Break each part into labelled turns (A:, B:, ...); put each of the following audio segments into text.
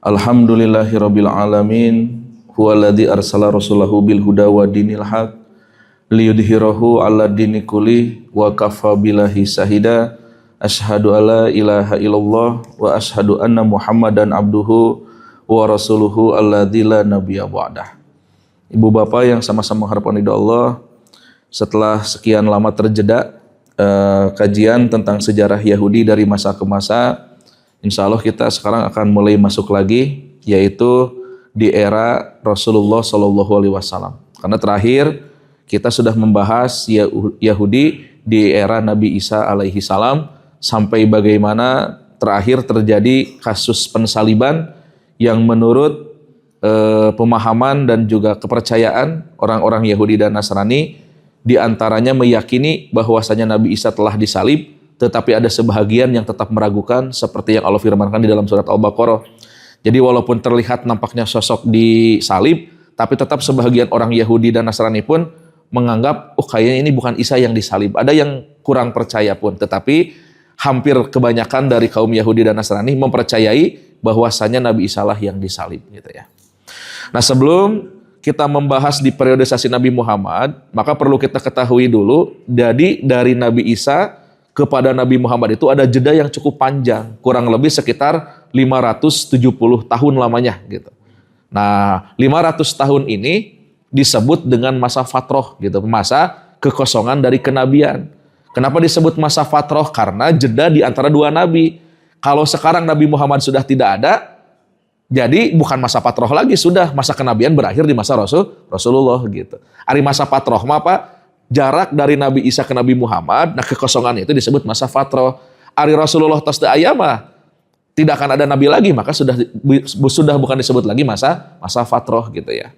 A: Alhamdulillahirabbil alamin huwallazi arsala rasulahu bil huda wa dinil haq liyudhhirahu 'ala dini kulli wa kafa billahi shahida asyhadu alla ilaha illallah wa asyhadu anna muhammadan abduhu wa rasuluhu alladzi la nabiyya ba'dah. Ibu bapak yang sama-sama harapan ridha Allah, setelah sekian lama terjeda kajian tentang sejarah Yahudi dari masa ke masa, insya Allah kita sekarang akan mulai masuk lagi, yaitu di era Rasulullah Shallallahu Alaihi Wasallam. Karena terakhir kita sudah membahas Yahudi di era Nabi Isa alaihi salam, sampai bagaimana terakhir terjadi kasus pensaliban yang menurut pemahaman dan juga kepercayaan orang-orang Yahudi dan Nasrani, diantaranya meyakini bahwasanya Nabi Isa telah disalib, tetapi ada sebahagian yang tetap meragukan, seperti yang Allah firmankan di dalam surat Al-Baqarah. Jadi walaupun terlihat nampaknya sosok disalib, tapi tetap sebahagian orang Yahudi dan Nasrani pun menganggap, kayaknya ini bukan Isa yang disalib. Ada yang kurang percaya pun, tetapi hampir kebanyakan dari kaum Yahudi dan Nasrani mempercayai bahwasanya Nabi Isa lah yang disalib, gitu ya. Nah, sebelum kita membahas di periodisasi Nabi Muhammad, maka perlu kita ketahui dulu, jadi dari Nabi Isa kepada Nabi Muhammad itu ada jeda yang cukup panjang, kurang lebih sekitar 570 tahun lamanya gitu. Nah, 500 tahun ini disebut dengan masa fatroh gitu, masa kekosongan dari kenabian. Kenapa disebut masa fatroh? Karena jeda di antara dua nabi. Kalau sekarang Nabi Muhammad sudah tidak ada, jadi bukan masa fatroh lagi, sudah masa kenabian berakhir di masa Rasulullah gitu. Ari masa fatroh mah apa? Jarak dari Nabi Isa ke Nabi Muhammad, nah kekosongan itu disebut masa fatroh. Ari Rasulullah tos teu aya mah tidak akan ada nabi lagi, maka sudah bukan disebut lagi masa fatroh gitu ya.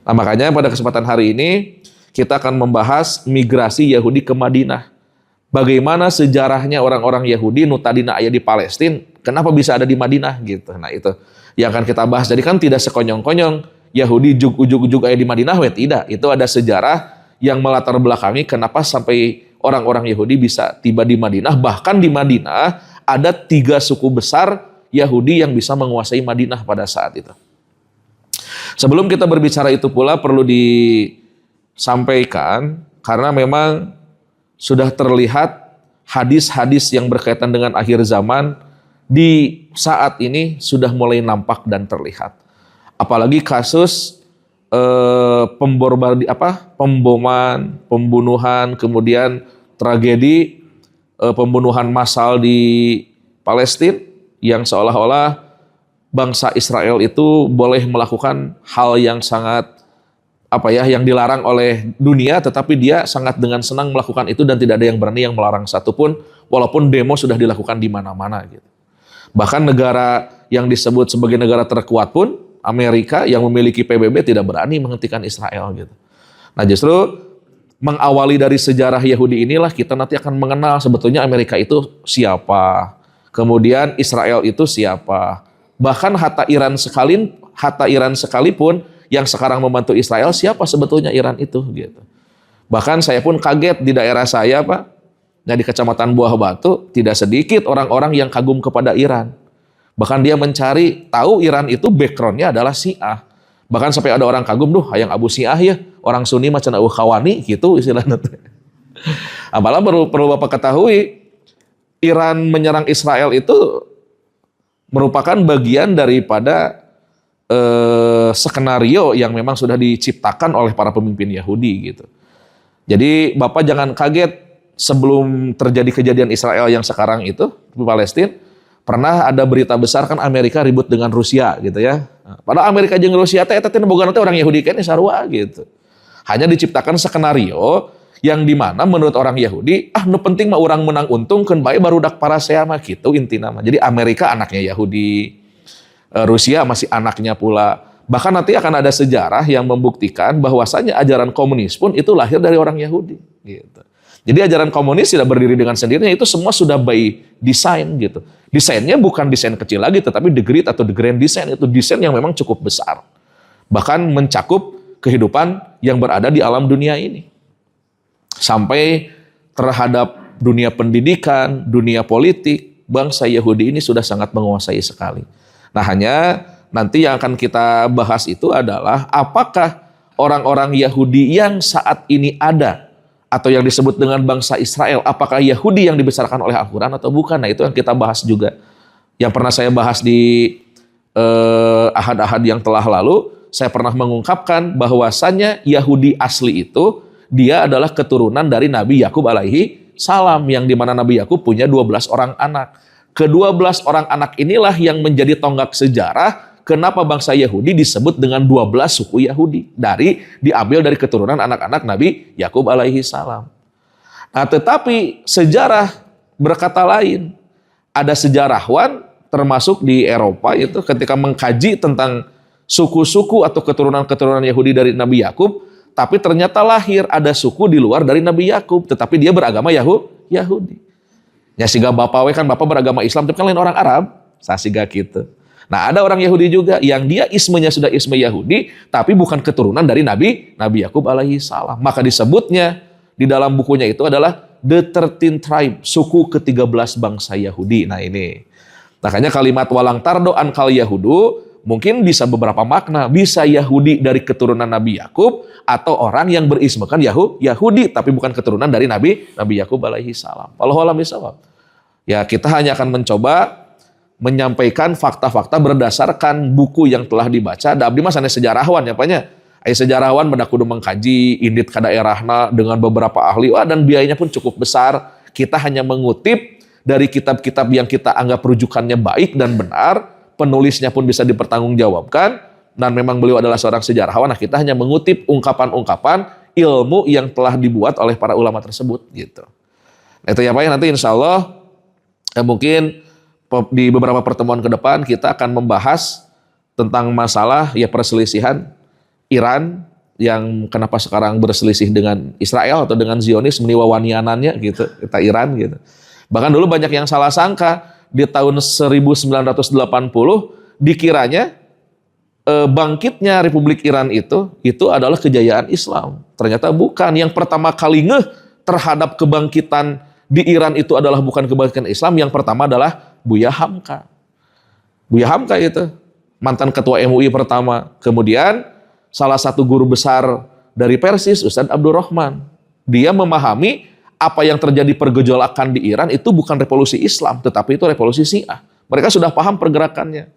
A: Nah, makanya pada kesempatan hari ini kita akan membahas migrasi Yahudi ke Madinah. Bagaimana sejarahnya orang-orang Yahudi nu tadina aya di Palestina, kenapa bisa ada di Madinah gitu. Nah, itu yang akan kita bahas. Jadi kan tidak sekonyong-konyong Yahudi ujug-ujug aya di Madinah, tidak. Itu ada sejarah yang melatar belakangi kenapa sampai orang-orang Yahudi bisa tiba di Madinah. Bahkan di Madinah ada 3 suku besar Yahudi yang bisa menguasai Madinah pada saat itu. Sebelum kita berbicara itu pula perlu disampaikan, karena memang sudah terlihat hadis-hadis yang berkaitan dengan akhir zaman di saat ini sudah mulai nampak dan terlihat. Apalagi kasus pemboman, pembunuhan, kemudian tragedi pembunuhan massal di Palestina, yang seolah-olah bangsa Israel itu boleh melakukan hal yang sangat yang dilarang oleh dunia, tetapi dia sangat dengan senang melakukan itu dan tidak ada yang berani yang melarang satupun, walaupun demo sudah dilakukan di mana-mana gitu. Bahkan negara yang disebut sebagai negara terkuat pun, Amerika yang memiliki PBB, tidak berani menghentikan Israel gitu. Nah, justru mengawali dari sejarah Yahudi inilah kita nanti akan mengenal sebetulnya Amerika itu siapa, kemudian Israel itu siapa. Bahkan hatta Iran sekalipun yang sekarang membantu Israel, siapa sebetulnya Iran itu gitu. Bahkan saya pun kaget di daerah saya, Pak, di Kecamatan Buah Batu, tidak sedikit orang-orang yang kagum kepada Iran. Bahkan dia mencari tahu Iran itu backgroundnya adalah Syiah. Bahkan sampai ada orang kagum, hayang Abu Syiah ya, orang Sunni macam Abu Khawani gitu istilahnya. Apalah perlu Bapak ketahui, Iran menyerang Israel itu merupakan bagian daripada skenario yang memang sudah diciptakan oleh para pemimpin Yahudi gitu. Jadi Bapak jangan kaget, sebelum terjadi kejadian Israel yang sekarang itu di Palestina, pernah ada berita besar kan Amerika ribut dengan Rusia gitu ya. Padahal Amerika jeung Rusia teh boga nanti orang Yahudi kan sarua gitu. Hanya diciptakan skenario yang dimana menurut orang Yahudi, nu penting mah orang menang untung kan bae barudak parasea mah gitu intina mah. Jadi Amerika anaknya Yahudi, Rusia masih anaknya pula. Bahkan nanti akan ada sejarah yang membuktikan bahwasanya ajaran komunis pun itu lahir dari orang Yahudi gitu. Jadi ajaran komunis tidak berdiri dengan sendirinya, itu semua sudah by design gitu. Desainnya bukan desain kecil lagi, tetapi the great atau the grand design, itu desain yang memang cukup besar. Bahkan mencakup kehidupan yang berada di alam dunia ini. Sampai terhadap dunia pendidikan, dunia politik, bangsa Yahudi ini sudah sangat menguasai sekali. Nah, hanya nanti yang akan kita bahas itu adalah apakah orang-orang Yahudi yang saat ini ada atau yang disebut dengan bangsa Israel, apakah Yahudi yang dibesarkan oleh Al-Quran atau bukan? Nah, itu yang kita bahas juga. Yang pernah saya bahas di ahad-ahad yang telah lalu, saya pernah mengungkapkan bahwasannya Yahudi asli itu dia adalah keturunan dari Nabi Yakub alaihi salam, yang dimana Nabi Yakub punya 12 orang anak. Ke-12 orang anak inilah yang menjadi tonggak sejarah kenapa bangsa Yahudi disebut dengan 12 suku Yahudi, diambil dari keturunan anak-anak Nabi Yakub alaihi salam. Nah, tetapi sejarah berkata lain. Ada sejarawan termasuk di Eropa itu ketika mengkaji tentang suku-suku atau keturunan-keturunan Yahudi dari Nabi Yakub, tapi ternyata lahir ada suku di luar dari Nabi Yakub, tetapi dia beragama Yahudi. Ya siga bapak kan bapak beragama Islam, tapi kan lain orang Arab, sasiga gitu. Nah, ada orang Yahudi juga yang dia ismenya sudah isme Yahudi, tapi bukan keturunan dari Nabi Yakub alaihi salam. Maka disebutnya di dalam bukunya itu adalah the 13 tribe, suku ke-13 bangsa Yahudi. Nah, ini. Makanya kalimat walang tardo ankal Yahudu mungkin bisa beberapa makna. Bisa Yahudi dari keturunan Nabi Yakub atau orang yang berismekan Yahudi tapi bukan keturunan dari Nabi Yakub alaihi salam. Wallahu a'lam bishawab. Ya, kita hanya akan mencoba menyampaikan fakta-fakta berdasarkan buku yang telah dibaca. Da abdi mah sanes sejarawan ya panya. Aya sejarawan pada kudu mengkaji indit ka daerahna dengan beberapa ahli. Dan biayanya pun cukup besar. Kita hanya mengutip dari kitab-kitab yang kita anggap rujukannya baik dan benar. Penulisnya pun bisa dipertanggungjawabkan. Dan memang beliau adalah seorang sejarawan. Nah, kita hanya mengutip ungkapan-ungkapan ilmu yang telah dibuat oleh para ulama tersebut gitu. Nah, itu ya Pak ya, nanti insya Allah mungkin di beberapa pertemuan ke depan kita akan membahas tentang masalah ya perselisihan Iran yang kenapa sekarang berselisih dengan Israel atau dengan Zionis meniwawanianannya gitu, kita Iran gitu. Bahkan dulu banyak yang salah sangka di tahun 1980 dikiranya bangkitnya Republik Iran itu adalah kejayaan Islam. Ternyata bukan. Yang pertama kali ngeh terhadap kebangkitan di Iran itu adalah bukan kebangkitan Islam. Yang pertama adalah Buya Hamka. Buya Hamka itu mantan ketua MUI pertama. Kemudian salah satu guru besar dari Persis, Ustadz Abdurrahman. Dia memahami apa yang terjadi pergejolakan di Iran itu bukan revolusi Islam, tetapi itu revolusi Syiah. Mereka sudah paham pergerakannya.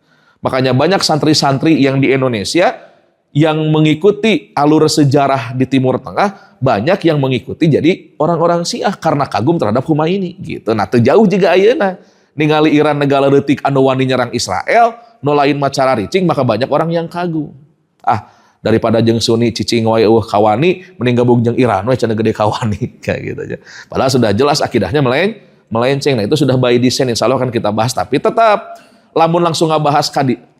A: Makanya banyak santri-santri yang di Indonesia yang mengikuti alur sejarah di Timur Tengah, banyak yang mengikuti jadi orang-orang Syiah karena kagum terhadap Khomeini gitu. Nah, terjauh juga ayeuna ningali Iran negara leutik anu wani nyerang Israel, no lain macara ricing, maka banyak orang yang kagum. Daripada jeung Sunni cicing wae kawani, mending gabung jeung Iran we cenah gede kawani kayak gitu aja. Padahal sudah jelas akidahnya melenceng. Nah, itu sudah by design, insyaallah akan kita bahas, tapi tetap lamun langsung ngabahas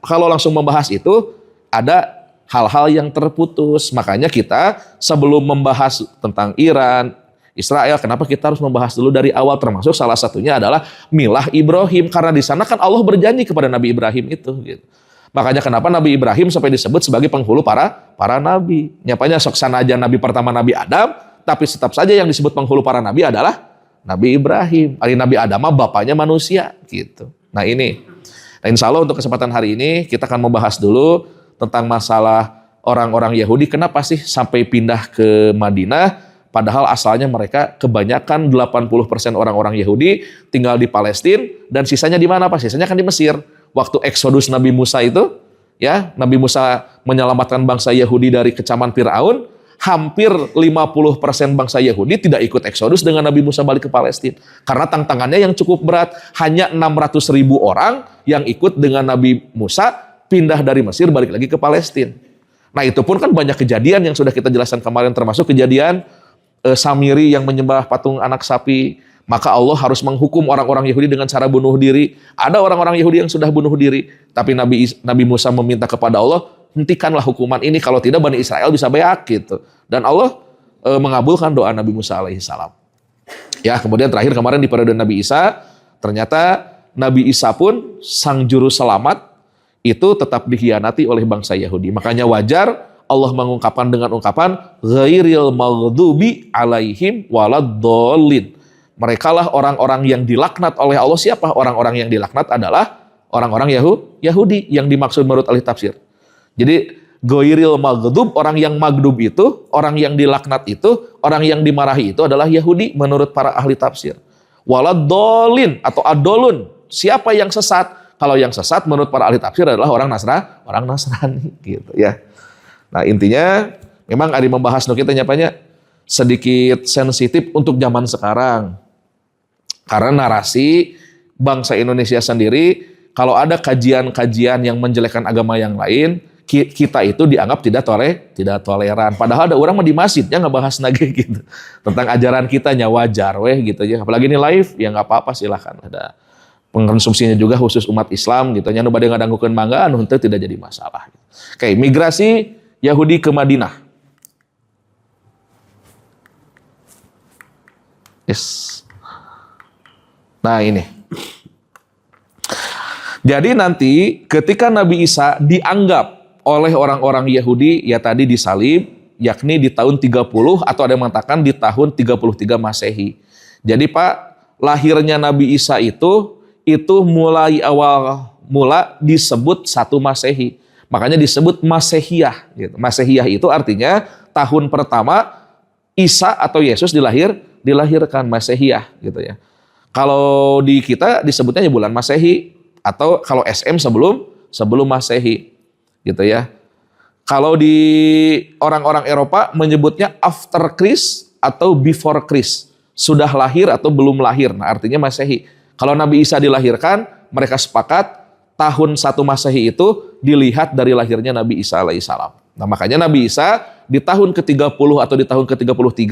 A: kalau langsung membahas itu ada hal-hal yang terputus. Makanya kita sebelum membahas tentang Iran, Israel, kenapa kita harus membahas dulu dari awal, termasuk salah satunya adalah milah Ibrahim, karena di sana kan Allah berjanji kepada Nabi Ibrahim itu gitu. Makanya kenapa Nabi Ibrahim sampai disebut sebagai penghulu para nabi. Nyapanya sok sana aja nabi pertama Nabi Adam, tapi tetap saja yang disebut penghulu para nabi adalah Nabi Ibrahim. Ari Nabi Adam mah bapaknya manusia gitu. Nah, ini. Nah, insya Allah untuk kesempatan hari ini kita akan membahas dulu tentang masalah orang-orang Yahudi. Kenapa sih sampai pindah ke Madinah? Padahal asalnya mereka kebanyakan 80% orang-orang Yahudi tinggal di Palestina, dan sisanya di mana Pak? Sisanya kan di Mesir. Waktu Eksodus Nabi Musa itu, ya, Nabi Musa menyelamatkan bangsa Yahudi dari kecaman Firaun, hampir 50% bangsa Yahudi tidak ikut Eksodus dengan Nabi Musa balik ke Palestina. Karena tantangannya yang cukup berat, hanya 600.000 orang yang ikut dengan Nabi Musa pindah dari Mesir balik lagi ke Palestina. Nah, itu pun kan banyak kejadian yang sudah kita jelaskan kemarin, termasuk kejadian Samiri yang menyembah patung anak sapi. Maka Allah harus menghukum orang-orang Yahudi dengan cara bunuh diri. Ada orang-orang Yahudi yang sudah bunuh diri, tapi Nabi Musa meminta kepada Allah, hentikanlah hukuman ini, kalau tidak Bani Israel bisa beak gitu. Dan Allah mengabulkan doa Nabi Musa alaihissalam. Ya, kemudian terakhir kemarin di periode Nabi Isa, ternyata Nabi Isa pun sang juru selamat itu tetap dikhianati oleh bangsa Yahudi. Makanya wajar Allah mengungkapkan dengan ungkapan ghairil maghdubi alaihim waladdallin. Merekalah orang-orang yang dilaknat oleh Allah. Siapa orang-orang yang dilaknat? Adalah orang-orang Yahudi yang dimaksud menurut ahli tafsir. Jadi Goiril maghdub, orang yang maghdub itu, orang yang dilaknat itu, orang yang dimarahi itu adalah Yahudi menurut para ahli tafsir. Waladolin atau adolun, siapa yang sesat? Kalau yang sesat menurut para ahli tafsir adalah orang Nasrani gitu ya. Nah intinya memang ada membahas kita nyapanya sedikit sensitif untuk zaman sekarang. Karena narasi bangsa Indonesia sendiri, kalau ada kajian-kajian yang menjelekkan agama yang lain, kita itu dianggap tidak toleran. Padahal ada orang mah di masjid ya ngebahas lagi gitu tentang ajaran kitanya, wajar gitu ya. Apalagi ini live ya nggak apa-apa, silahkan. Ada pengkonsumsinya juga khusus umat Islam gitu. Nya nu bade ngadanggukeun mangga anu henteu tidak jadi masalah. Oke, migrasi Yahudi ke Madinah. Yes. Nah ini. Jadi nanti ketika Nabi Isa dianggap oleh orang-orang Yahudi ya tadi disalib, yakni di tahun 30 atau ada yang mengatakan di tahun 33 Masehi. Jadi Pak, lahirnya Nabi Isa itu mulai mula disebut 1 Masehi. Makanya disebut Masehiyah gitu. Masehiyah itu artinya tahun pertama Isa atau Yesus dilahirkan, Masehiyah gitu ya. Kalau di kita disebutnya bulan Masehi atau kalau SM sebelum Masehi gitu ya. Kalau di orang-orang Eropa menyebutnya after Christ atau before Christ, sudah lahir atau belum lahir. Nah, artinya Masehi. Kalau Nabi Isa dilahirkan, mereka sepakat tahun 1 Masehi itu dilihat dari lahirnya Nabi Isa alaihissalam. Nah, makanya Nabi Isa di tahun ke-30 atau di tahun ke-33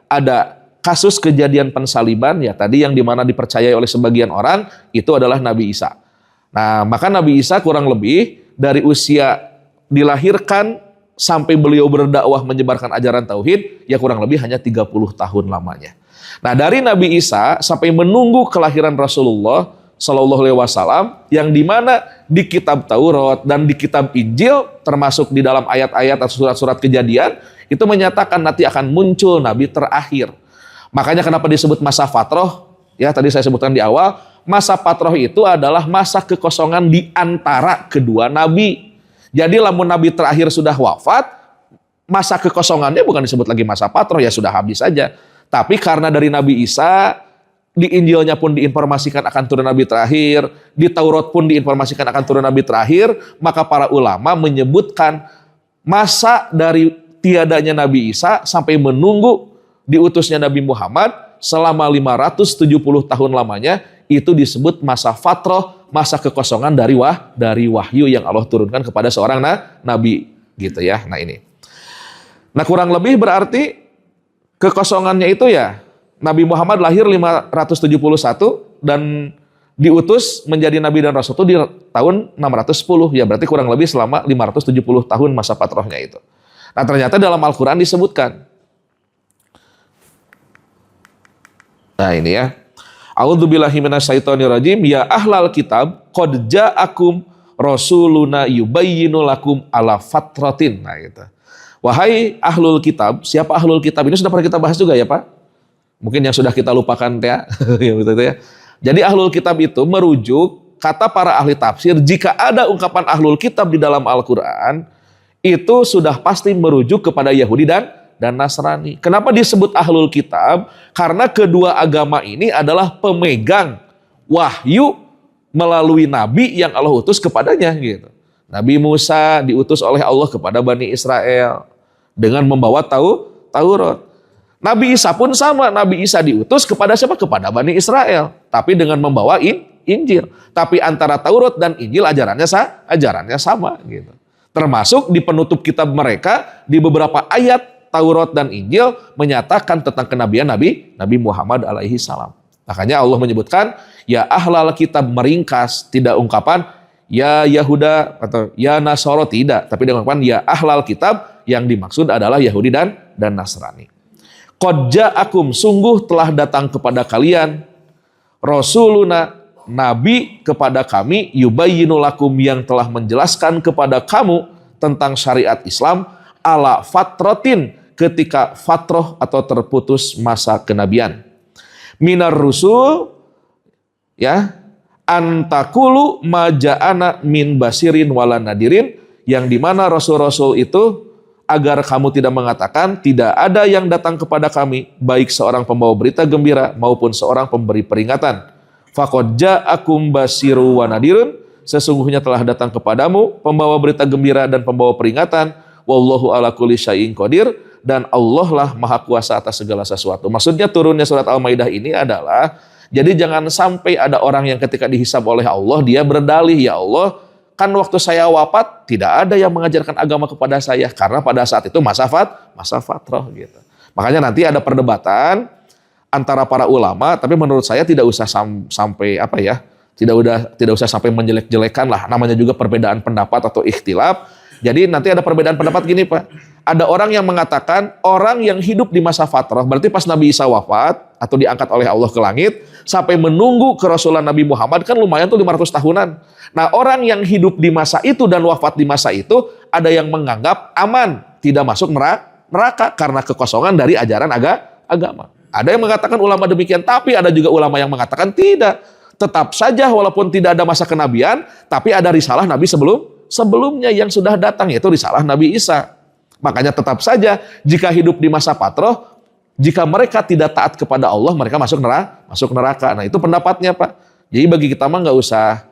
A: ada kasus kejadian pensaliban ya tadi yang dimana dipercayai oleh sebagian orang itu adalah Nabi Isa. Nah, maka Nabi Isa kurang lebih dari usia dilahirkan sampai beliau berdakwah menyebarkan ajaran tauhid ya kurang lebih hanya 30 tahun lamanya. Nah, dari Nabi Isa sampai menunggu kelahiran Rasulullah Shallallahu Alaihi Wasallam yang dimana di kitab Taurat dan di kitab Injil termasuk di dalam ayat-ayat atau surat-surat kejadian itu menyatakan nanti akan muncul Nabi terakhir. Makanya kenapa disebut masa fatroh? Ya tadi saya sebutkan di awal. Masa patroh itu adalah masa kekosongan di antara kedua nabi. Jadi lamun nabi terakhir sudah wafat, masa kekosongannya bukan disebut lagi masa patroh, ya sudah habis saja. Tapi karena dari Nabi Isa, di Injilnya pun diinformasikan akan turun nabi terakhir, di Taurat pun diinformasikan akan turun nabi terakhir, maka para ulama menyebutkan masa dari tiadanya Nabi Isa sampai menunggu diutusnya Nabi Muhammad selama 570 tahun lamanya itu disebut masa fatroh, masa kekosongan dari wahyu yang Allah turunkan kepada seorang nabi gitu ya. Nah ini. Nah kurang lebih berarti kekosongannya itu ya Nabi Muhammad lahir 571 dan diutus menjadi nabi dan rasul itu di tahun 610 ya berarti kurang lebih selama 570 tahun masa fatrohnya itu. Nah ternyata dalam Al-Quran disebutkan. Nah ini ya. A'udzubillahi minasyaitonirrajim. Ya ahlal kitab qad ja'akum rasuluna yubayyinu lakum ala fatratin. Nah gitu. Wahai ahlul kitab, siapa ahlul kitab ini sudah pernah kita bahas juga ya Pak? Mungkin yang sudah kita lupakan ya. Ya. Jadi ahlul kitab itu merujuk kata para ahli tafsir jika ada ungkapan ahlul kitab di dalam Al-Qur'an itu sudah pasti merujuk kepada Yahudi dan Nasrani. Kenapa disebut ahlul kitab? Karena kedua agama ini adalah pemegang wahyu melalui nabi yang Allah utus kepadanya gitu. Nabi Musa diutus oleh Allah kepada Bani Israel dengan membawa Taurat. Nabi Isa pun sama, Nabi Isa diutus kepada siapa? Kepada Bani Israel, tapi dengan membawa Injil. Tapi antara Taurat dan Injil ajarannya sama gitu. Termasuk di penutup kitab mereka di beberapa ayat Taurat dan Injil menyatakan tentang kenabian Nabi Muhammad alaihi salam. Makanya Allah menyebutkan ya ahlal kitab meringkas, tidak ungkapan ya Yahuda atau ya Nasoro tidak, tapi dengan ungkapan ya ahlal kitab yang dimaksud adalah Yahudi dan Nasrani. Qad ja'akum sungguh telah datang kepada kalian rasuluna nabi kepada kami yubayyinu lakum yang telah menjelaskan kepada kamu tentang syariat Islam ala fatratin ketika fatroh atau terputus masa kenabian. Minar rusul ya antakulu maja'ana min basirin wala nadirin, yang dimana rasul-rasul itu agar kamu tidak mengatakan tidak ada yang datang kepada kami baik seorang pembawa berita gembira maupun seorang pemberi peringatan. Faqad ja'akum basiru wa nadirun, sesungguhnya telah datang kepadamu pembawa berita gembira dan pembawa peringatan. Wallahu ala kulli syai'in qadir, dan Allah lah maha kuasa atas segala sesuatu. Maksudnya turunnya surat Al-Maidah ini adalah, jadi jangan sampai ada orang yang ketika dihisab oleh Allah dia berdalih, ya Allah, kan waktu saya wafat tidak ada yang mengajarkan agama kepada saya karena pada saat itu masa fatrah gitu. Makanya nanti ada perdebatan antara para ulama, tapi menurut saya tidak usah sampai tidak usah sampai menjelek-jelekan lah, namanya juga perbedaan pendapat atau ikhtilaf. Jadi nanti ada perbedaan pendapat gini Pak, ada orang yang mengatakan orang yang hidup di masa fatrah, berarti pas Nabi Isa wafat atau diangkat oleh Allah ke langit, sampai menunggu kerasulan Nabi Muhammad kan lumayan tuh 500 tahunan. Nah orang yang hidup di masa itu dan wafat di masa itu, ada yang menganggap aman, tidak masuk neraka karena kekosongan dari ajaran agama. Ada yang mengatakan ulama demikian, tapi ada juga ulama yang mengatakan tidak. Tetap saja walaupun tidak ada masa kenabian, tapi ada risalah Nabi sebelumnya yang sudah datang, yaitu risalah Nabi Isa. Makanya tetap saja jika hidup di masa fatrah, jika mereka tidak taat kepada Allah, mereka masuk neraka. Nah itu pendapatnya Pak. Jadi bagi kita mah nggak usah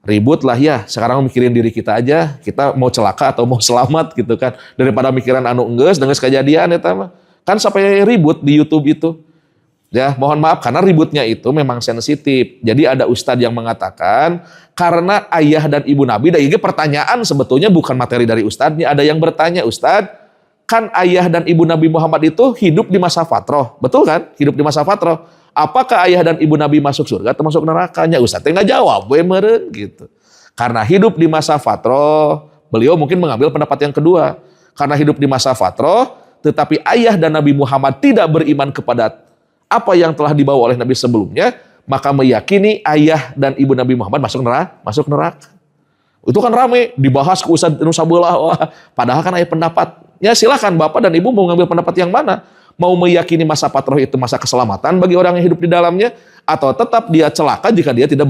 A: ribut lah ya. Sekarang mikirin diri kita aja, kita mau celaka atau mau selamat gitu kan. Daripada mikiran anu enggeus kejadian eta mah. Kan sampai ribut di YouTube itu. Ya, mohon maaf karena ributnya itu memang sensitif. Jadi ada ustadz yang mengatakan karena ayah dan ibu Nabi, dan ini pertanyaan sebetulnya bukan materi dari ustadznya. Ada yang bertanya, Ustadz, kan ayah dan ibu Nabi Muhammad itu hidup di masa fatrah, betul kan? Hidup di masa fatrah. Apakah ayah dan ibu Nabi masuk surga atau masuk nerakanya? Ustadznya nggak jawab, meren gitu. Karena hidup di masa fatrah, beliau mungkin mengambil pendapat yang kedua. Karena hidup di masa fatrah, tetapi ayah dan Nabi Muhammad tidak beriman kepada apa yang telah dibawa oleh Nabi sebelumnya, maka meyakini ayah dan ibu Nabi Muhammad masuk neraka. Itu kan rame, dibahas ke Ustadz Nusa Belah. Wah, padahal kan ayah pendapat. Ya silakan Bapak dan Ibu mau ngambil pendapat yang mana. Mau meyakini masa fatrah itu masa keselamatan bagi orang yang hidup di dalamnya, atau tetap dia celaka jika dia tidak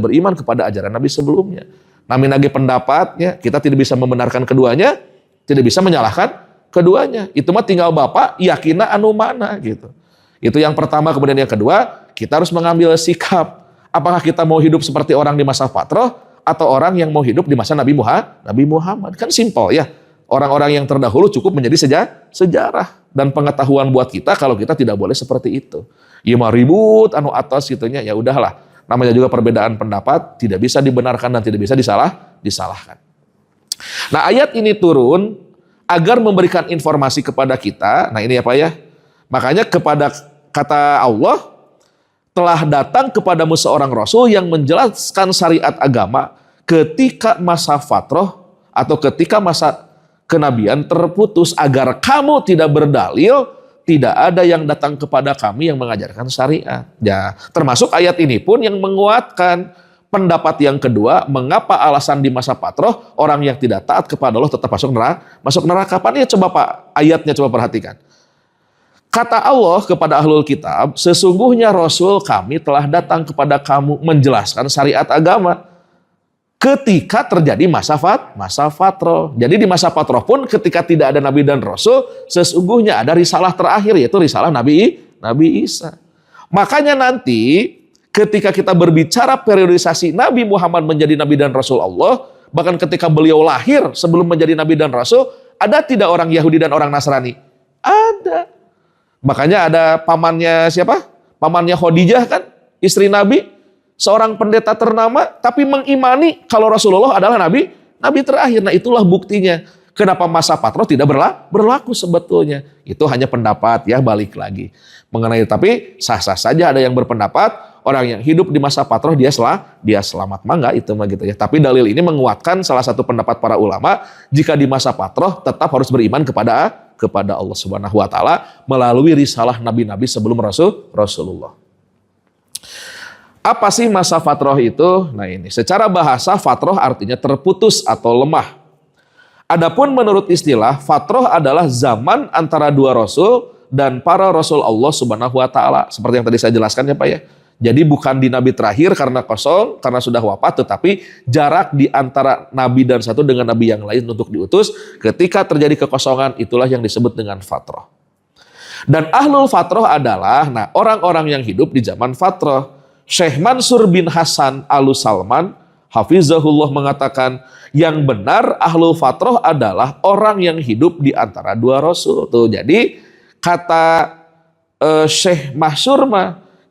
A: beriman kepada ajaran Nabi sebelumnya. Namin lagi pendapatnya, kita tidak bisa membenarkan keduanya, tidak bisa menyalahkan keduanya. Itu mah tinggal Bapak yakina anu mana gitu. Itu yang pertama. Kemudian yang kedua, kita harus mengambil sikap. Apakah kita mau hidup seperti orang di masa fatrah atau orang yang mau hidup di masa Nabi Muhammad? Kan simpel ya. Orang-orang yang terdahulu cukup menjadi sejarah dan pengetahuan buat kita kalau kita tidak boleh seperti itu. Ya mah ribut anu atas gitunya, ya udahlah. Namanya juga perbedaan pendapat, tidak bisa dibenarkan dan tidak bisa disalahkan. Nah, ayat ini turun agar memberikan informasi kepada kita. Nah, ini apa ya? Makanya kata Allah, telah datang kepadamu seorang rasul yang menjelaskan syariat agama ketika masa fatrah atau ketika masa kenabian terputus, agar kamu tidak berdalil, tidak ada yang datang kepada kami yang mengajarkan syariat. Ya, termasuk ayat ini pun yang menguatkan pendapat yang kedua, mengapa alasan di masa fatrah orang yang tidak taat kepada Allah tetap masuk neraka. Kapan ya coba Pak, ayatnya coba perhatikan. Kata Allah kepada ahlul kitab, sesungguhnya Rasul kami telah datang kepada kamu menjelaskan syariat agama ketika terjadi masa fatrah. Jadi di masa fatrah pun ketika tidak ada Nabi dan Rasul, sesungguhnya ada risalah terakhir, yaitu risalah Nabi Isa. Makanya nanti ketika kita berbicara periodisasi Nabi Muhammad menjadi Nabi dan Rasul Allah, bahkan ketika beliau lahir sebelum menjadi Nabi dan Rasul, ada tidak orang Yahudi dan orang Nasrani? Ada. Makanya ada pamannya siapa? Pamannya Khadijah kan, istri Nabi, seorang pendeta ternama, tapi mengimani kalau Rasulullah adalah Nabi terakhir. Nah itulah buktinya. Kenapa masa fatrah tidak berlaku sebetulnya. Itu hanya pendapat ya, balik lagi. Mengenai tapi sah-sah saja ada yang berpendapat orang yang hidup di masa fatrah dia selamat, mangga itu mah gitu ya. Tapi dalil ini menguatkan salah satu pendapat para ulama, jika di masa fatrah tetap harus beriman kepada Allah Subhanahu wa taala melalui risalah nabi-nabi sebelum Rasulullah. Apa sih masa fatrah itu? Nah ini, secara bahasa fatrah artinya terputus atau lemah. Adapun menurut istilah, fatrah adalah zaman antara dua rasul dan para rasul Allah Subhanahu wa taala. Seperti yang tadi saya jelaskan ya Pak ya. Jadi bukan di nabi terakhir karena kosong, karena sudah wafat, tetapi jarak di antara nabi dan satu dengan nabi yang lain untuk diutus. Ketika terjadi kekosongan, itulah yang disebut dengan fatrah. Dan ahlul fatrah adalah orang-orang yang hidup di zaman fatrah. Syekh Mansur bin Hasan Al-Salman hafizahullah mengatakan, yang benar ahlul fatrah adalah orang yang hidup di antara dua rasul. Tuh, jadi kata Syekh Mansur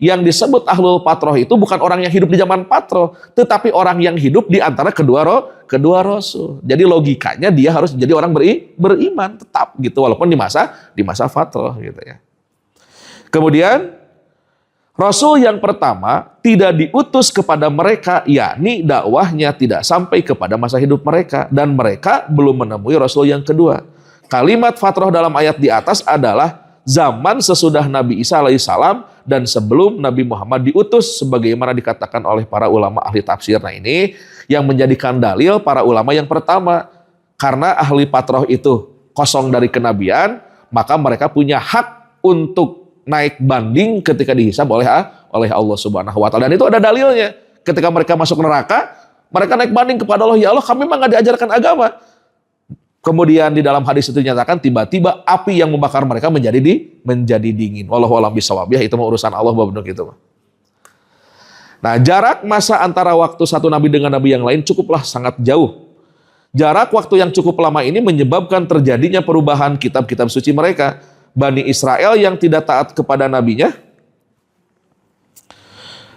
A: yang disebut ahlul fatrah itu bukan orang yang hidup di zaman fatrah, tetapi orang yang hidup di antara kedua rasul. Jadi logikanya dia harus jadi orang beriman tetap gitu, walaupun di masa fatrah gitu ya. Kemudian rasul yang pertama tidak diutus kepada mereka, yakni dakwahnya tidak sampai kepada masa hidup mereka, dan mereka belum menemui rasul yang kedua. Kalimat fatrah dalam ayat di atas adalah zaman sesudah Nabi Isa alaihissalam dan sebelum Nabi Muhammad diutus, sebagaimana dikatakan oleh para ulama ahli tafsir. Nah ini yang menjadikan dalil para ulama yang pertama, karena ahli fatrah itu kosong dari kenabian, maka mereka punya hak untuk naik banding ketika dihisab oleh Allah Subhanahu wa taala. Dan itu ada dalilnya. Ketika mereka masuk neraka, mereka naik banding kepada Allah, ya Allah kami memang nggak diajarkan agama. Kemudian di dalam hadis itu dinyatakan tiba-tiba api yang membakar mereka menjadi dingin. Wallahu a'lam bishawab. Itu mau urusan Allah bentuk itu. Nah, jarak masa antara waktu satu nabi dengan nabi yang lain cukuplah sangat jauh. Jarak waktu yang cukup lama ini menyebabkan terjadinya perubahan kitab-kitab suci mereka. Bani Israel yang tidak taat kepada nabinya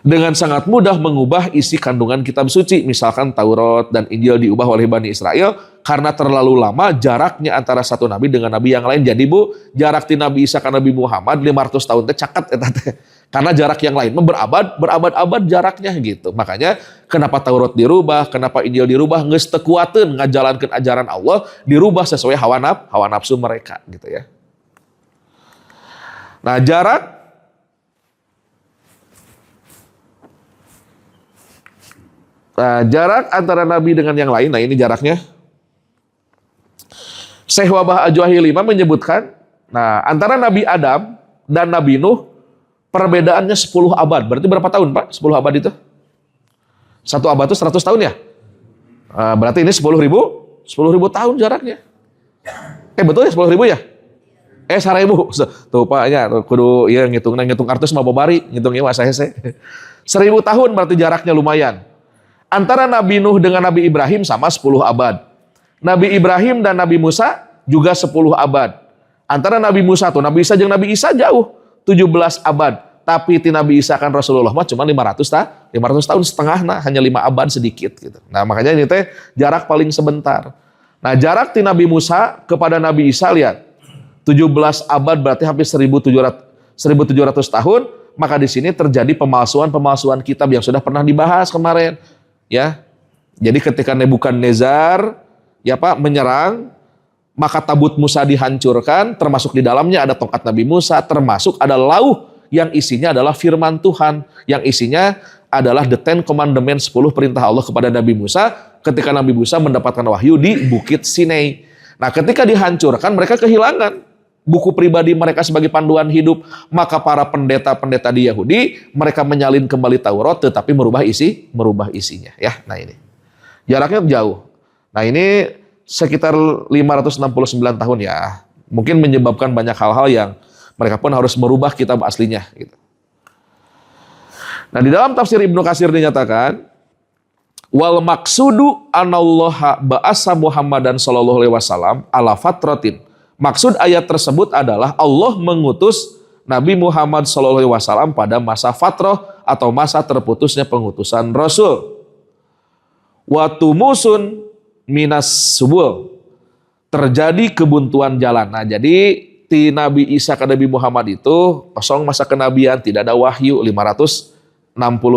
A: dengan sangat mudah mengubah isi kandungan kitab suci. Misalkan Taurat dan Injil diubah oleh Bani Israel karena terlalu lama jaraknya antara satu nabi dengan nabi yang lain. Jadi jarak di Nabi Isa ke Nabi Muhammad 500 tahun teh caket karena jarak yang lain berabad-abad jaraknya gitu. Makanya kenapa Taurat dirubah, kenapa Injil dirubah, geus teu kuateun ngajalankeun ajaran Allah, dirubah sesuai hawa nafsu mereka gitu ya. Nah, jarak antara nabi dengan yang lain, nah ini jaraknya. Syekh Wabah Al-Juhayli menyebutkan, nah antara Nabi Adam dan Nabi Nuh perbedaannya 10 abad. Berarti berapa tahun Pak? 10 abad itu? Satu abad itu 100 tahun ya? Berarti ini 10.000 tahun jaraknya. Betul ya 10.000 ya? 1.000. Tuh Pak, ya kudu ya ngitung artus mah bobari, ngitungnya masa hese. 1.000 tahun berarti jaraknya lumayan. Antara Nabi Nuh dengan Nabi Ibrahim sama 10 abad. Nabi Ibrahim dan Nabi Musa juga 10 abad. Antara Nabi Musa tuh, Nabi Isa jeung Nabi Isa jauh 17 abad. Tapi ti Nabi Isa kan Rasulullah mah cuma 500 tahun setengah, hanya 5 abad sedikit gitu. Nah, makanya ini teh jarak paling sebentar. Nah, jarak ti Nabi Musa kepada Nabi Isa lihat 17 abad berarti hampir 1700 tahun. Maka di sini terjadi pemalsuan kitab yang sudah pernah dibahas kemarin. Ya, jadi ketika Nebukadnezar menyerang, maka tabut Musa dihancurkan, termasuk di dalamnya ada tongkat Nabi Musa, termasuk ada lauh yang isinya adalah firman Tuhan, yang isinya adalah the Ten Commandments, 10 perintah Allah kepada Nabi Musa ketika Nabi Musa mendapatkan wahyu di Bukit Sinai. Nah, ketika dihancurkan, mereka kehilangan buku pribadi mereka sebagai panduan hidup. Maka para pendeta-pendeta di Yahudi, mereka menyalin kembali Taurat tetapi merubah isinya ya. Nah, ini jaraknya jauh. Nah, ini sekitar 569 tahun ya. Mungkin menyebabkan banyak hal-hal yang mereka pun harus merubah kitab aslinya gitu. Nah, di dalam tafsir Ibnu Katsir dinyatakan, wal maksudu anallaha ba'asa Muhammadan sallallahu alaihi wasallam ala fatratin. Maksud ayat tersebut adalah Allah mengutus Nabi Muhammad SAW pada masa fatrah atau masa terputusnya pengutusan Rasul. Watumusun minas subul, terjadi kebuntuan jalan. Nah, jadi ti Nabi Isa ke Nabi Muhammad itu kosong masa kenabian, tidak ada wahyu 560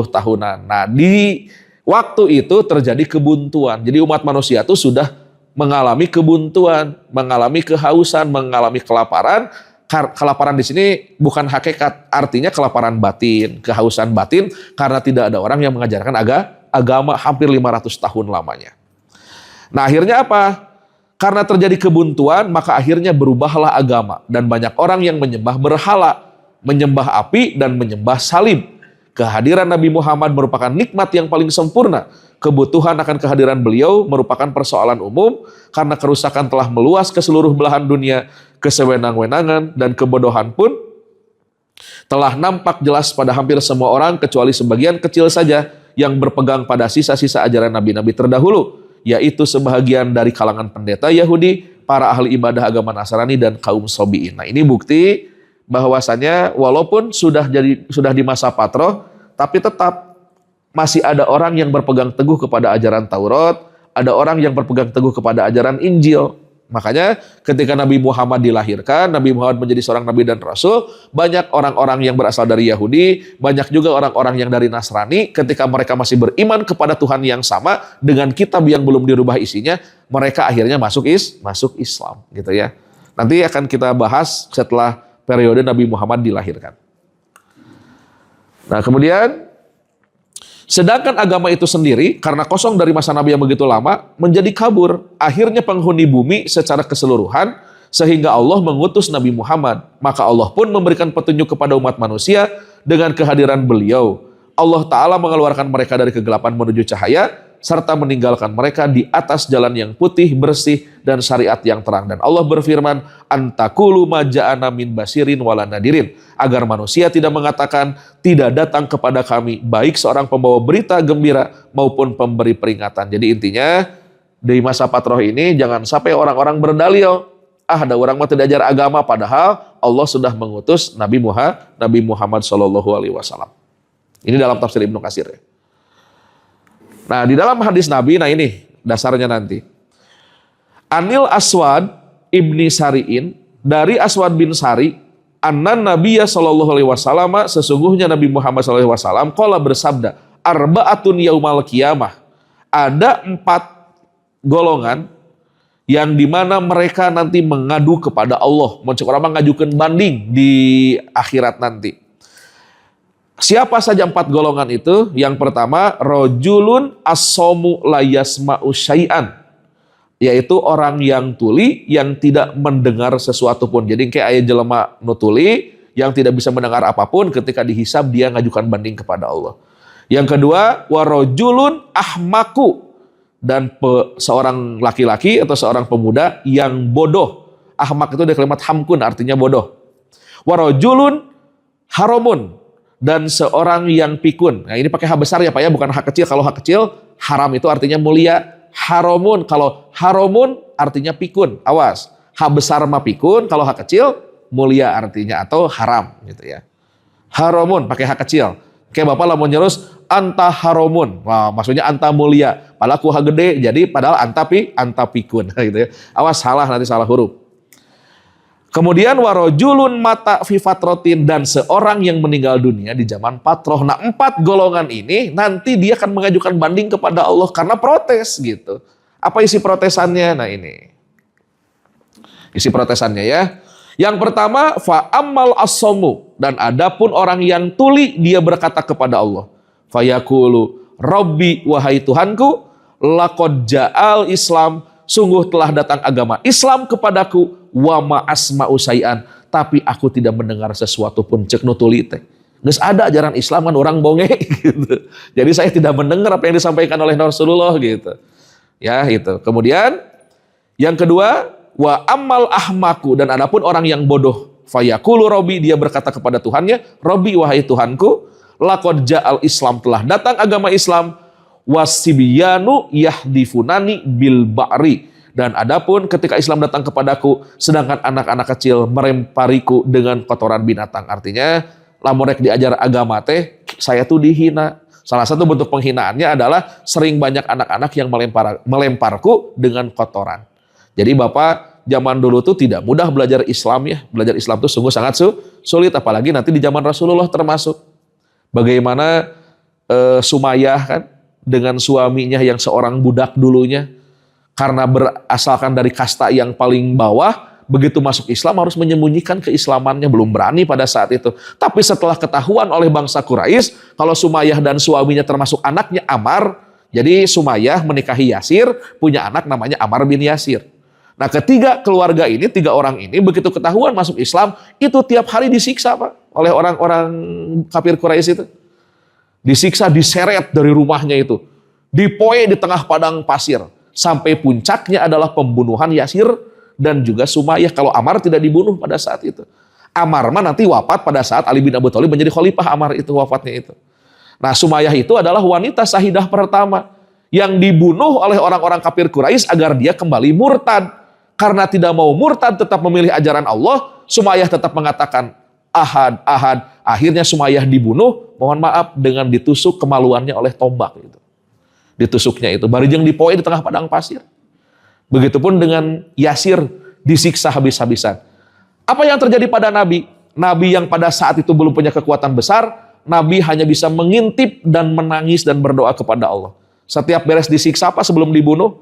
A: tahunan. Nah, di waktu itu terjadi kebuntuan. Jadi umat manusia itu sudah mengalami kebuntuan, mengalami kehausan, mengalami kelaparan. Kelaparan di sini bukan hakikat, artinya kelaparan batin, kehausan batin karena tidak ada orang yang mengajarkan agama hampir 500 tahun lamanya. Nah, akhirnya apa? Karena terjadi kebuntuan, maka akhirnya berubahlah agama. Dan banyak orang yang menyembah berhala, menyembah api, dan menyembah salib. Kehadiran Nabi Muhammad merupakan nikmat yang paling sempurna. Kebutuhan akan kehadiran beliau merupakan persoalan umum, karena kerusakan telah meluas ke seluruh belahan dunia. Kesewenang-wenangan dan kebodohan pun telah nampak jelas pada hampir semua orang, kecuali sebagian kecil saja yang berpegang pada sisa-sisa ajaran nabi-nabi terdahulu, yaitu sebahagian dari kalangan pendeta Yahudi, para ahli ibadah agama Nasrani, dan kaum Sobiin. Nah, ini bukti bahwasanya walaupun sudah di masa patroh, tapi tetap masih ada orang yang berpegang teguh kepada ajaran Taurat, ada orang yang berpegang teguh kepada ajaran Injil. Makanya ketika Nabi Muhammad dilahirkan, Nabi Muhammad menjadi seorang nabi dan rasul, banyak orang-orang yang berasal dari Yahudi, banyak juga orang-orang yang dari Nasrani, ketika mereka masih beriman kepada Tuhan yang sama dengan kitab yang belum dirubah isinya, mereka akhirnya masuk Islam, gitu ya. Nanti akan kita bahas setelah periode Nabi Muhammad dilahirkan. Nah, kemudian sedangkan agama itu sendiri, karena kosong dari masa Nabi yang begitu lama, menjadi kabur. Akhirnya penghuni bumi secara keseluruhan, sehingga Allah mengutus Nabi Muhammad. Maka Allah pun memberikan petunjuk kepada umat manusia dengan kehadiran beliau. Allah Ta'ala mengeluarkan mereka dari kegelapan menuju cahaya, serta meninggalkan mereka di atas jalan yang putih, bersih, dan syariat yang terang. Dan Allah berfirman, antakulu maja'ana min basirin wala nadirin, agar manusia tidak mengatakan, tidak datang kepada kami baik seorang pembawa berita gembira maupun pemberi peringatan. Jadi intinya di masa patroh ini jangan sampai orang-orang berdalil, ada orang mah tidak ajar agama, padahal Allah sudah mengutus Nabi Muhammad SAW. Ini dalam tafsir Ibnu Katsir ya. Nah, di dalam hadis Nabi, nah ini dasarnya nanti. Anil Aswad ibni Sari'in, dari Aswad bin Sari, annan Nabiya sallallahu alaihi wasallam, sesungguhnya Nabi Muhammad sallallahu alaihi wasallam qala bersabda, arba'atun yaumal qiyamah. Ada 4 golongan yang dimana mereka nanti mengadu kepada Allah, mengajukan banding di akhirat nanti. Siapa saja 4 golongan itu? Yang pertama, rojulun as-somu la yasma'u syai'an, yaitu orang yang tuli yang tidak mendengar sesuatu pun. Jadi kayak ayat jelema nu tuli yang tidak bisa mendengar apapun, ketika dihisab dia ngajukan banding kepada Allah. Yang kedua, warojulun ahmaku, dan seorang laki-laki atau seorang pemuda yang bodoh. Ahmak itu dari kalimat hamkun, artinya bodoh. Warojulun haramun, dan seorang yang pikun. Nah, ini pakai H besar ya Pak ya, bukan H kecil. Kalau H kecil, haram itu artinya mulia. Haramun, kalau haramun artinya pikun. Awas, H besar mah pikun, kalau H kecil mulia artinya, atau haram gitu ya. Haramun pakai H kecil. Kayak Bapak lah mau nyerus anta haramun. Wah, maksudnya anta mulia. Padahal ku H gede, jadi padahal anta pikun gitu ya. Awas salah, nanti salah huruf. Kemudian warojulun mata fi fatrotin, dan seorang yang meninggal dunia di zaman patroh. Nah, 4 golongan ini nanti dia akan mengajukan banding kepada Allah karena protes gitu. Apa isi protesannya? Nah, ini isi protesannya ya. Yang pertama, fa ammal as-somu, dan adapun orang yang tuli, dia berkata kepada Allah, fayaqulu rabbi, wahai Tuhanku, laqad ja'al Islam, sungguh telah datang agama Islam kepadaku, wa ma asma'u syai'an, tapi aku tidak mendengar sesuatu pun. Cek nu tuli teh. Geus ada ajaran Islam kan orang bonge gitu. Jadi saya tidak mendengar apa yang disampaikan oleh Rasulullah gitu. Ya, itu. Kemudian yang kedua, wa ammal ahmaku, dan adapun orang yang bodoh, fayaqulu rabbi, dia berkata kepada Tuhannya, rabbi, wahai Tuhanku, laqad ja'al Islam, telah datang agama Islam, wasibiyanu yahdifunani bil ba'ri, dan adapun ketika Islam datang kepadaku, sedangkan anak-anak kecil merempariku dengan kotoran binatang. Artinya, lamorek diajar agama teh, saya tuh dihina. Salah satu bentuk penghinaannya adalah sering banyak anak-anak yang melemparku dengan kotoran. Jadi Bapak zaman dulu tuh tidak mudah belajar Islam ya. Belajar Islam tuh sungguh sangat sulit, apalagi nanti di zaman Rasulullah termasuk. Bagaimana Sumayyah kan dengan suaminya yang seorang budak dulunya, karena berasalkan dari kasta yang paling bawah, begitu masuk Islam harus menyembunyikan keislamannya, belum berani pada saat itu. Tapi setelah ketahuan oleh bangsa Quraisy kalau Sumayyah dan suaminya termasuk anaknya Ammar, jadi Sumayyah menikahi Yasir, punya anak namanya Ammar bin Yasir. Nah, ketiga keluarga ini, 3 orang ini begitu ketahuan masuk Islam, itu tiap hari disiksa, Pak, oleh orang-orang kafir Quraisy itu. Disiksa, diseret dari rumahnya itu. Dipoe di tengah padang pasir. Sampai puncaknya adalah pembunuhan Yasir dan juga Sumayyah. Kalau Ammar tidak dibunuh pada saat itu. Ammar mah nanti wafat pada saat Ali bin Abi Thalib menjadi khalifah. Ammar itu wafatnya itu. Nah, Sumayyah itu adalah wanita Sahidah pertama yang dibunuh oleh orang-orang kafir Quraisy agar dia kembali murtad. Karena tidak mau murtad, tetap memilih ajaran Allah, Sumayyah tetap mengatakan ahad, ahad. Akhirnya Sumayyah dibunuh, mohon maaf, dengan ditusuk kemaluannya oleh tombak. Gitu. Ditusuknya itu. Barijeng dipoe di tengah padang pasir. Begitupun dengan Yasir, disiksa habis-habisan. Apa yang terjadi pada Nabi? Nabi yang pada saat itu belum punya kekuatan besar, Nabi hanya bisa mengintip dan menangis dan berdoa kepada Allah. Setiap beres disiksa apa sebelum dibunuh,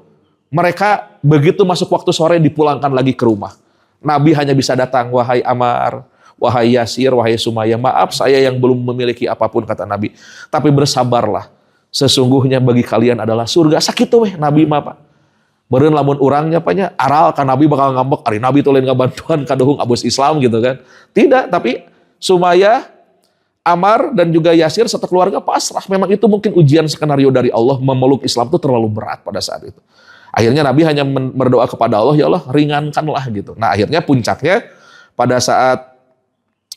A: mereka begitu masuk waktu sore dipulangkan lagi ke rumah. Nabi hanya bisa datang, wahai Ammar, wahai Yasir, wahai Sumayyah, maaf saya yang belum memiliki apapun, kata Nabi. Tapi bersabarlah. Sesungguhnya bagi kalian adalah surga. Sakit tuh Nabi mah, Pak. Meureun lamun urangnya apanya aral kan Nabi bakal ngambek, ari Nabi tuh lain ngabantuan kaduhung abus Islam gitu kan. Tidak, tapi Sumayyah, Ammar dan juga Yasir serta keluarga pasrah. Memang itu mungkin ujian skenario dari Allah, memeluk Islam itu terlalu berat pada saat itu. Akhirnya Nabi hanya berdoa kepada Allah, ya Allah ringankanlah gitu. Nah, akhirnya puncaknya pada saat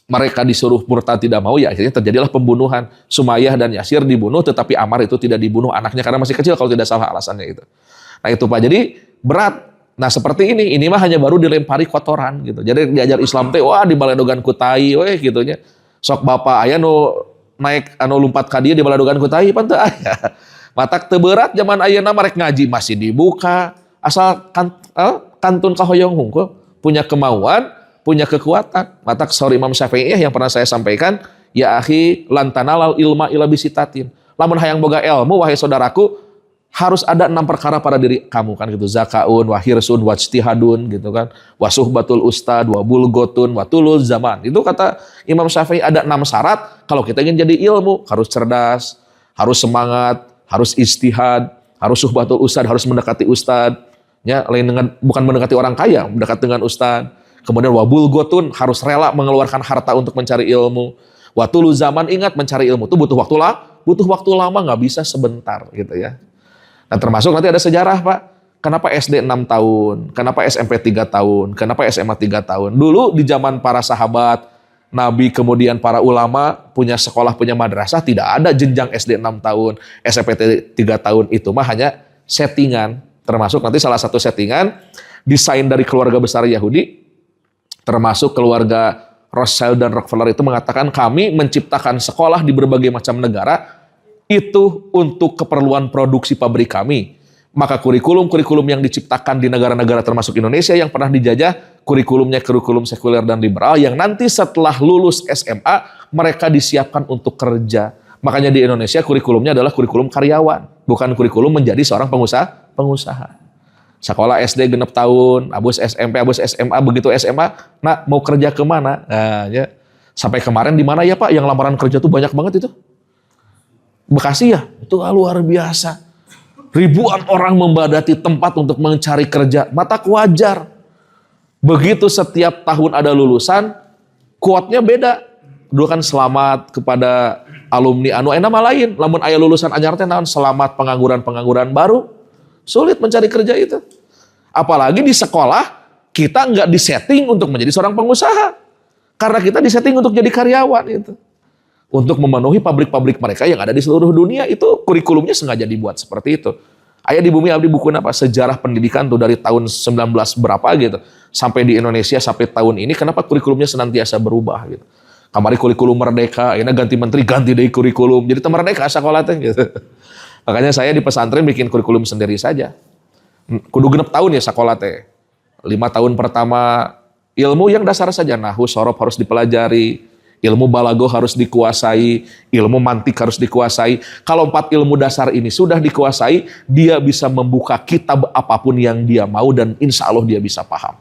A: mereka disuruh murtad tidak mau, ya akhirnya terjadilah pembunuhan. Sumayyah dan Yasir dibunuh, tetapi Ammar itu tidak dibunuh anaknya karena masih kecil kalau tidak salah alasannya itu. Nah itu Pak, jadi berat. Nah seperti ini mah hanya baru dilempari kotoran gitu. Jadi diajar Islam teh, wah di baladogan kutai, weh gitunya. Sok bapak aya nu naik anu lumpat ka dieu di baladogan kutai pan teu aya. Matak teu berat zaman ayeuna mah rek ngaji masih dibuka. Asal kantun kahoyong hungkul, punya kemauan, punya kekuatan. Matak saur Imam Syafi'i yang pernah saya sampaikan, ya akhi lantanalal ilma ila bisitatin. Lamun hayang boga ilmu wahai saudaraku, harus ada 6 perkara pada diri kamu kan gitu. Zakaun, wahirsun, wajtihadun gitu kan. Wasuhbatul ustad, wabulgotun, watulul zaman. Itu kata Imam Syafi'i ada 6 syarat kalau kita ingin jadi ilmu. Harus cerdas, harus semangat, harus istihad, harus suhbatul ustad, harus mendekati ustad. Ya, lain dengan bukan mendekati orang kaya, mendekat dengan ustad. Kemudian wabulgotun, harus rela mengeluarkan harta untuk mencari ilmu. Watulul zaman, ingat mencari ilmu itu butuh waktu lama, nggak bisa sebentar gitu ya. Nah termasuk nanti ada sejarah Pak. Kenapa SD 6 tahun? Kenapa SMP 3 tahun? Kenapa SMA 3 tahun? Dulu di zaman para sahabat, Nabi kemudian para ulama punya sekolah, punya madrasah, tidak ada jenjang SD 6 tahun, SMP 3 tahun, itu mah hanya settingan. Termasuk nanti salah satu settingan, desain dari keluarga besar Yahudi, termasuk keluarga Rothschild dan Rockefeller itu mengatakan kami menciptakan sekolah di berbagai macam negara, itu untuk keperluan produksi pabrik kami. Maka kurikulum yang diciptakan di negara-negara termasuk Indonesia yang pernah dijajah, kurikulumnya kurikulum sekuler dan liberal yang nanti setelah lulus SMA mereka disiapkan untuk kerja. Makanya di Indonesia kurikulumnya adalah kurikulum karyawan, bukan kurikulum menjadi seorang pengusaha. Sekolah SD genep tahun, abus SMP, abus SMA, begitu SMA, nah mau kerja kemana? Nah, ya. Sampai kemarin di mana ya Pak yang lamaran kerja tuh banyak banget itu? Bekasi ya? Itu luar biasa. Ribuan orang membadati tempat untuk mencari kerja. Matak wajar. Begitu setiap tahun ada lulusan, quote-nya beda. Dulu kan selamat kepada alumni anu nama lain. Lamun aya lulusan anyar teh naon selamat pengangguran baru. Sulit mencari kerja itu. Apalagi di sekolah kita nggak disetting untuk menjadi seorang pengusaha. Karena kita disetting untuk jadi karyawan itu. Untuk memenuhi pabrik-pabrik mereka yang ada di seluruh dunia, itu kurikulumnya sengaja dibuat seperti itu. Aya di Bumi Abdi buku apa? Sejarah pendidikan tuh dari tahun 19 berapa gitu. Sampai di Indonesia sampai tahun ini, kenapa kurikulumnya senantiasa berubah gitu. Kamari kurikulum merdeka, akhirnya ganti menteri, ganti dari kurikulum. Jadi merdeka sekolah teh gitu. Makanya saya di pesantren bikin kurikulum sendiri saja. Kudu genep tahun ya sekolah teh. 5 tahun pertama ilmu yang dasar saja, nahwu sorof harus dipelajari, ilmu balago harus dikuasai, ilmu mantik harus dikuasai. Kalau 4 ilmu dasar ini sudah dikuasai, dia bisa membuka kitab apapun yang dia mau dan insya Allah dia bisa paham.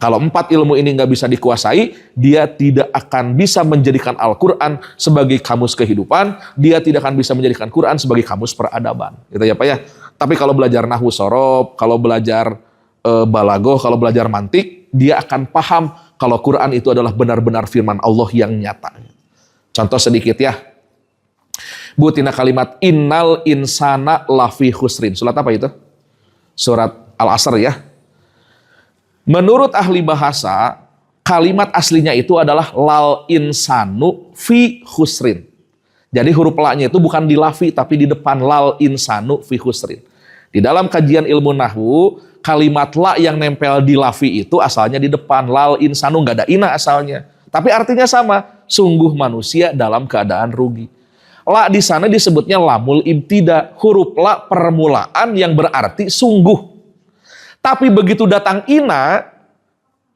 A: Kalau 4 ilmu ini nggak bisa dikuasai, dia tidak akan bisa menjadikan Al-Quran sebagai kamus kehidupan, dia tidak akan bisa menjadikan Quran sebagai kamus peradaban. Gitu ya Pak ya. Tapi kalau belajar nahwu sorof, kalau belajar balagoh, kalau belajar mantik, dia akan paham kalau Quran itu adalah benar-benar firman Allah yang nyata. Contoh sedikit ya. Bu, tina kalimat innal insana lafi khusrin. Surat apa itu? Surat Al-Asr ya. Menurut ahli bahasa, kalimat aslinya itu adalah lal insanu fi khusrin. Jadi huruf la-nya itu bukan di lafi tapi di depan lal insanu fi khusrin. Di dalam kajian ilmu nahwu, kalimat la yang nempel di lafi itu asalnya di depan lal insanu, nggak ada ina asalnya. Tapi artinya sama, sungguh manusia dalam keadaan rugi. La di sana disebutnya lamul ibtida, huruf la permulaan yang berarti sungguh. Tapi begitu datang ina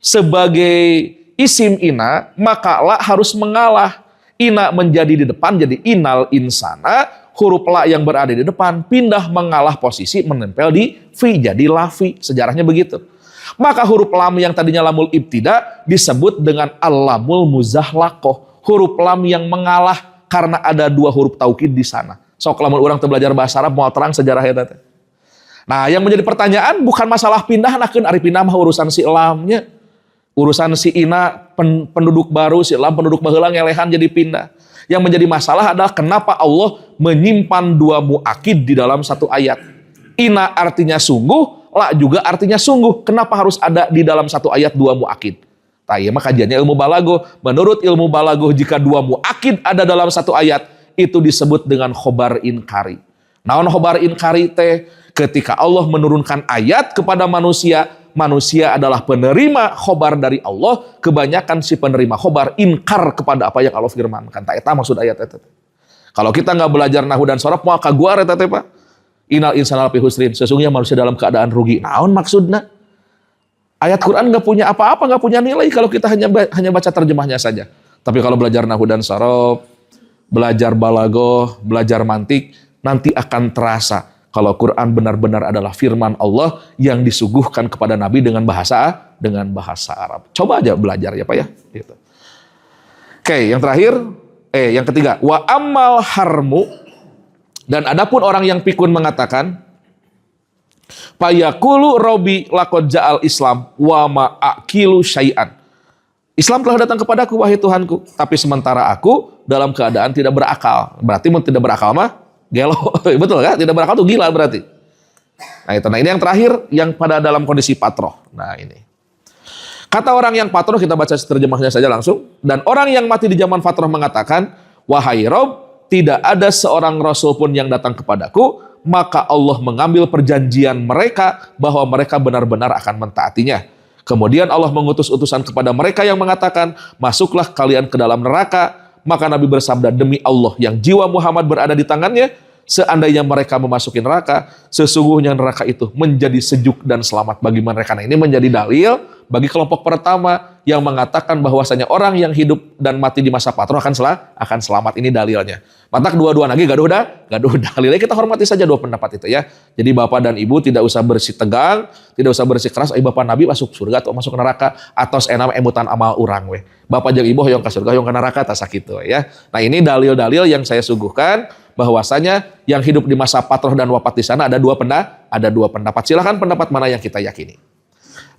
A: sebagai isim ina, maka la harus mengalah. Ina menjadi di depan, jadi inal insana, huruf la yang berada di depan pindah mengalah posisi menempel di fi, jadi lafi. Sejarahnya begitu. Maka huruf lam yang tadinya lamul ibtida disebut dengan al-lamul muzahlaqoh, huruf lam yang mengalah karena ada dua huruf taukid di sana. Sok lamun orang belajar bahasa Arab mau terang sejarahnya teh. Nah, yang menjadi pertanyaan bukan masalah pindah, nakeun ari pindah mah urusan si lamnya. Urusan si ina penduduk baru, si lam penduduk baheula ngelehan jadi pindah. Yang menjadi masalah adalah kenapa Allah menyimpan dua muakid di dalam satu ayat. Ina artinya sungguh, la juga artinya sungguh. Kenapa harus ada di dalam satu ayat dua muakid? Nah, iya mah kajiannya ilmu balagoh. Menurut ilmu balagoh, jika dua muakid ada dalam satu ayat, itu disebut dengan khobar inkari. Naon khobar inkari teh? Ketika Allah menurunkan ayat kepada manusia, manusia adalah penerima khobar dari Allah. Kebanyakan si penerima khobar inkar kepada apa yang Allah firmankan. Tak eta maksud ayat itu. Kalau kita nggak belajar nahwu dan sorab, mau kaguar eta teh Pak. Innal insana lafi khusrin. Sesungguhnya manusia dalam keadaan rugi. Naon maksudna? Ayat Quran nggak punya apa-apa, nggak punya nilai kalau kita hanya baca terjemahnya saja. Tapi kalau belajar nahwu dan sorab, belajar balagoh, belajar mantik, nanti akan terasa kalau Quran benar-benar adalah firman Allah yang disuguhkan kepada Nabi dengan bahasa Arab. Coba aja belajar ya Pak ya. Gitu. Oke, yang terakhir, yang ketiga, wa ammal harmu, dan adapun orang yang pikun mengatakan, payakulu robi lakod ja'al Islam wa ma'akilu syai'an. Islam telah datang kepadaku wahai Tuhanku, tapi sementara aku dalam keadaan tidak berakal. Berarti tidak berakal mah gelo, betul kan? Tidak berakal tuh gila berarti. Nah ini yang terakhir yang pada dalam kondisi patroh. Nah ini. Kata orang yang patroh, kita baca terjemahnya saja langsung. Dan orang yang mati di zaman patroh mengatakan, wahai Rob, tidak ada seorang rasul pun yang datang kepadaku, maka Allah mengambil perjanjian mereka bahwa mereka benar-benar akan mentaatinya. Kemudian Allah mengutus utusan kepada mereka yang mengatakan, masuklah kalian ke dalam neraka. Maka Nabi bersabda, demi Allah yang jiwa Muhammad berada di tangannya, seandainya mereka memasuki neraka, sesungguhnya neraka itu menjadi sejuk dan selamat bagi mereka. Nah, ini menjadi dalil bagi kelompok pertama yang mengatakan bahwasanya orang yang hidup dan mati di masa patroh akan selamat. Ini dalilnya. Matak dua-dua lagi gaduh dalilnya, kita hormati saja dua pendapat itu ya. Jadi bapak dan ibu tidak usah bersih tegang, tidak usah bersih keras. Bapak Nabi masuk surga atau masuk neraka, atau enam emutan amal urang we. Bapak jeung ibu hoyong ka surga, hoyong ka neraka, tak sakitu ya. Nah ini dalil-dalil yang saya suguhkan bahwasanya yang hidup di masa patroh dan wafat di sana ada dua pendapat. Silakan pendapat mana yang kita yakini.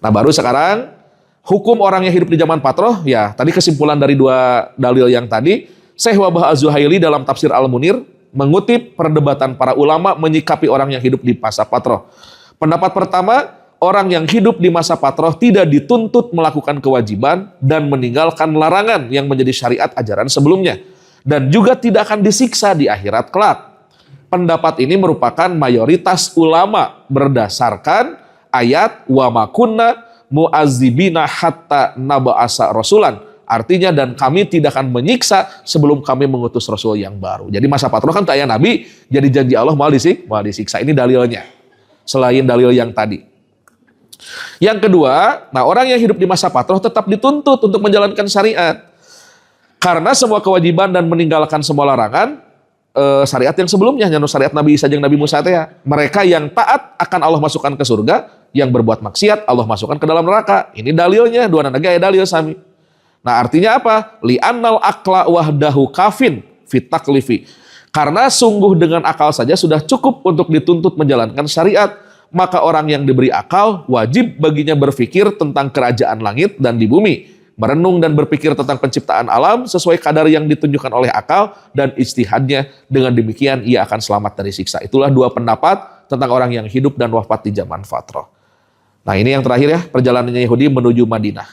A: Nah baru sekarang hukum orang yang hidup di zaman patroh, ya tadi kesimpulan dari dua dalil yang tadi. Syekh Wahbah Az-Zuhaili dalam tafsir Al-Munir mengutip perdebatan para ulama menyikapi orang yang hidup di masa patroh. Pendapat pertama, orang yang hidup di masa patroh tidak dituntut melakukan kewajiban dan meninggalkan larangan yang menjadi syariat ajaran sebelumnya. Dan juga tidak akan disiksa di akhirat kelak. Pendapat ini merupakan mayoritas ulama berdasarkan ayat wa ma kunna mu'azzibina hatta naba'asa rasulan. Artinya dan kami tidak akan menyiksa sebelum kami mengutus rasul yang baru. Jadi masa patroh kan kayak Nabi, jadi janji Allah mau disiksa. Ini dalilnya. Selain dalil yang tadi. Yang kedua, nah orang yang hidup di masa patroh tetap dituntut untuk menjalankan syariat. Karena semua kewajiban dan meninggalkan semua larangan syariat yang sebelumnya, nyano syariat Nabi Isa jeung Nabi Musa teh ya. Mereka yang taat akan Allah masukkan ke surga, yang berbuat maksiat Allah masukkan ke dalam neraka. Ini dalilnya, dua naga ya dalil sami. Nah artinya apa? Li'annal akla wahdahu kafin fit taklifi. Karena sungguh dengan akal saja sudah cukup untuk dituntut menjalankan syariat. maka orang yang diberi akal wajib baginya berpikir tentang kerajaan langit dan di bumi, merenung dan berpikir tentang penciptaan alam sesuai kadar yang ditunjukkan oleh akal dan ijtihadnya. Dengan demikian ia akan selamat dari siksa. Itulah dua pendapat tentang orang yang hidup dan wafat di zaman fatrah. Nah ini yang terakhir ya, perjalanannya Yahudi menuju Madinah.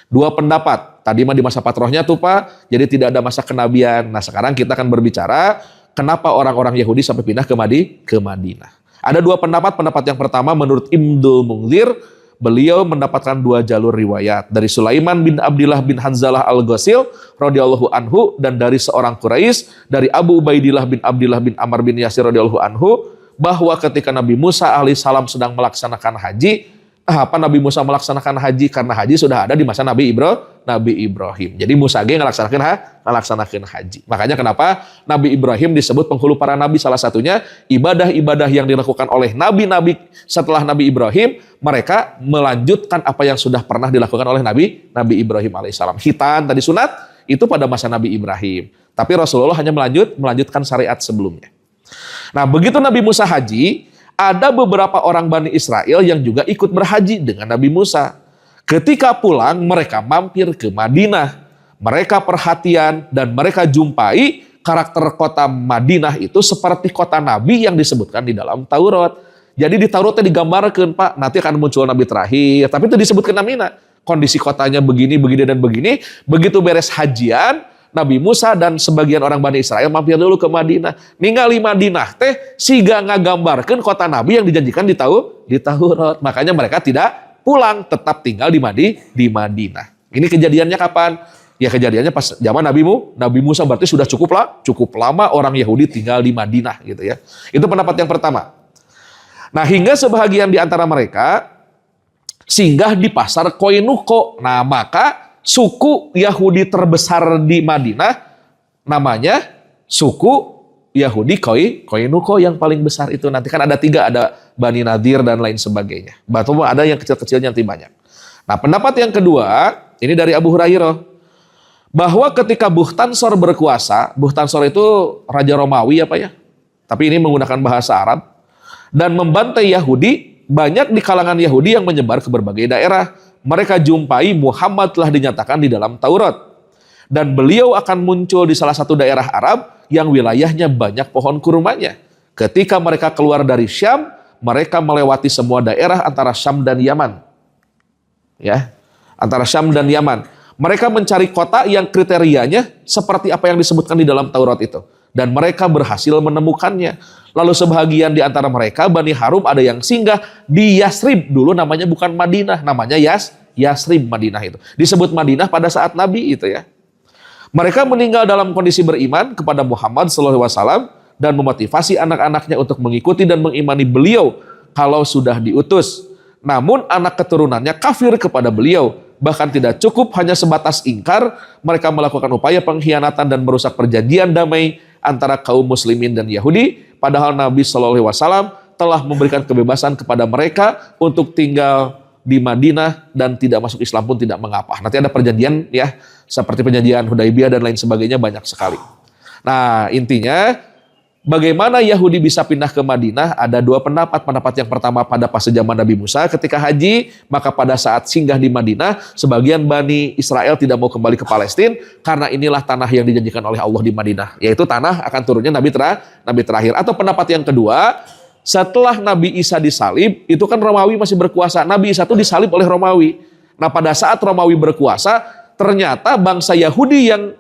A: Dua pendapat, tadi mah di masa patrohnya tuh Pak, jadi tidak ada masa kenabian. Nah sekarang kita akan berbicara kenapa orang-orang Yahudi sampai pindah ke Madinah. Ada dua pendapat. Pendapat yang pertama menurut Ibnul Munzir, beliau mendapatkan dua jalur riwayat dari Sulaiman bin Abdillah bin Hanzalah al-Ghasil radhiyallahu anhu dan dari seorang Quraisy dari Abu Ubaidillah bin Abdillah bin Amr bin Yasir radhiyallahu anhu bahwa ketika Nabi Musa alaihissalam sedang melaksanakan haji, Nabi Musa melaksanakan haji karena haji sudah ada di masa Nabi Ibrahim. Jadi Musa melaksanakan haji. Makanya kenapa Nabi Ibrahim disebut penghulu para nabi, salah satunya ibadah-ibadah yang dilakukan oleh nabi-nabi setelah Nabi Ibrahim, mereka melanjutkan apa yang sudah pernah dilakukan oleh Nabi Ibrahim alaihissalam. Khitan tadi sunat itu pada masa Nabi Ibrahim. Tapi Rasulullah hanya melanjutkan syariat sebelumnya. Nah, begitu Nabi Musa haji, ada beberapa orang Bani Israel yang juga ikut berhaji dengan Nabi Musa. Ketika pulang, mereka mampir ke Madinah. Mereka perhatian dan mereka jumpai karakter kota Madinah itu seperti kota Nabi yang disebutkan di dalam Taurat. Jadi di Tauratnya digambarkan, Pak, nanti akan muncul Nabi terakhir. Tapi itu disebutkan namanya. Kondisi kotanya begini, begini, dan begini. Begitu beres hajian, Nabi Musa dan sebagian orang Bani Israel mampir dulu ke Madinah. Ningali Madinah teh siga ngagambarkeun kota Nabi yang dijanjikan di Taurat. Makanya mereka tidak pulang, tetap tinggal di Madinah. Ini kejadiannya kapan? Ya kejadiannya pas zaman Nabi Musa, berarti sudah cukup lama orang Yahudi tinggal di Madinah gitu ya. Itu pendapat yang pertama. Nah, hingga sebahagian di antara mereka singgah di pasar Koinuko. Nah, maka suku Yahudi terbesar di Madinah namanya suku Yahudi Koinuko yang paling besar itu. Nanti kan ada 3, ada Bani Nadir dan lain sebagainya. Bahkan ada yang kecil-kecilnya nanti banyak. Nah, pendapat yang kedua, ini dari Abu Hurairah, bahwa ketika Bukhtansor berkuasa, Bukhtansor itu Raja Romawi apa ya? Tapi ini menggunakan bahasa Arab, dan membantai Yahudi, banyak di kalangan Yahudi yang menyebar ke berbagai daerah. Mereka jumpai Muhammad telah dinyatakan di dalam Taurat. Dan beliau akan muncul di salah satu daerah Arab yang wilayahnya banyak pohon kurmanya. Ketika mereka keluar dari Syam, mereka melewati semua daerah antara Syam dan Yaman. Ya, antara Syam dan Yaman. Mereka mencari kota yang kriterianya seperti apa yang disebutkan di dalam Taurat itu. Dan mereka berhasil menemukannya. Lalu sebahagian di antara mereka, Bani Harum, ada yang singgah di Yasrib. Dulu namanya bukan Madinah, namanya Yasrib Madinah itu. Disebut Madinah pada saat Nabi itu ya. Mereka meninggal dalam kondisi beriman kepada Muhammad SAW dan memotivasi anak-anaknya untuk mengikuti dan mengimani beliau kalau sudah diutus. Namun anak keturunannya kafir kepada beliau. Bahkan tidak cukup hanya sebatas ingkar, mereka melakukan upaya pengkhianatan dan merusak perjanjian damai antara kaum muslimin dan Yahudi, padahal Nabi SAW telah memberikan kebebasan kepada mereka untuk tinggal di Madinah dan tidak masuk Islam pun tidak mengapa. Nanti ada perjanjian ya, seperti perjanjian Hudaibiyah dan lain sebagainya banyak sekali. Nah, intinya bagaimana Yahudi bisa pindah ke Madinah? Ada 2 pendapat. Pendapat yang pertama pada pas zaman Nabi Musa ketika haji, maka pada saat singgah di Madinah, sebagian Bani Israel tidak mau kembali ke Palestina karena inilah tanah yang dijanjikan oleh Allah di Madinah, yaitu tanah akan turunnya Nabi terakhir. Atau pendapat yang kedua, setelah Nabi Isa disalib, itu kan Romawi masih berkuasa. Nabi Isa itu disalib oleh Romawi. Nah, pada saat Romawi berkuasa, ternyata bangsa Yahudi yang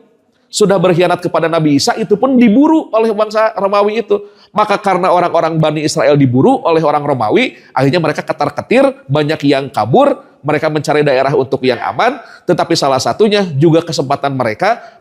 A: sudah berkhianat kepada Nabi Isa itu pun diburu oleh bangsa Romawi itu. Maka karena orang-orang Bani Israel diburu oleh orang Romawi, akhirnya mereka ketar-ketir, banyak yang kabur, mereka mencari daerah untuk yang aman, tetapi salah satunya juga kesempatan